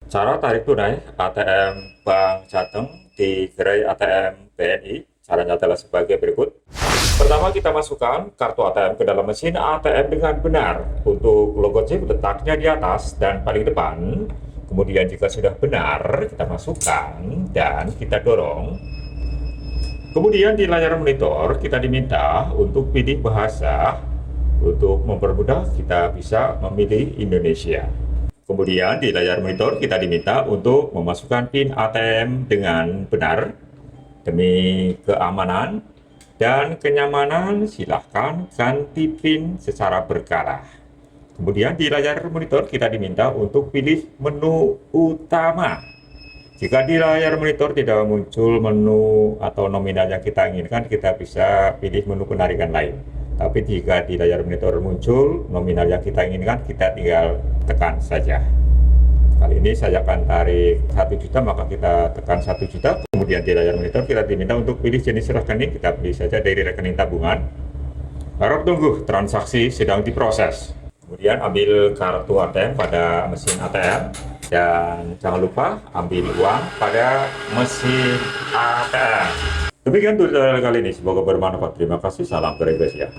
Cara tarik tunai ATM Bank Jateng di gerai ATM BNI, caranya adalah sebagai berikut. Pertama, kita masukkan kartu ATM ke dalam mesin ATM dengan benar. Untuk logo chip letaknya di atas dan paling depan. Kemudian jika sudah benar, kita masukkan dan kita dorong. Kemudian di layar monitor kita diminta untuk pilih bahasa. Untuk mempermudah kita bisa memilih Indonesia. Kemudian di layar monitor kita diminta untuk memasukkan PIN ATM dengan benar. Demi keamanan dan kenyamanan, silahkan ganti PIN secara berkala. Kemudian di layar monitor kita diminta untuk pilih menu utama. Jika di layar monitor tidak muncul menu atau nominal yang kita inginkan, kita bisa pilih menu penarikan lain. Tapi jika di layar monitor muncul nominal yang kita inginkan, kita tinggal tekan saja. Kali ini saya akan tarik 1 juta, maka kita tekan 1 juta. Kemudian di layar monitor kita diminta untuk pilih jenis rekening, kita pilih saja dari rekening tabungan. Harap tunggu, transaksi sedang diproses. Kemudian ambil kartu ATM pada mesin ATM. Dan jangan lupa ambil uang pada mesin ATM. Demikian tutorial kali ini, semoga bermanfaat. Terima kasih, salam berinvestasi.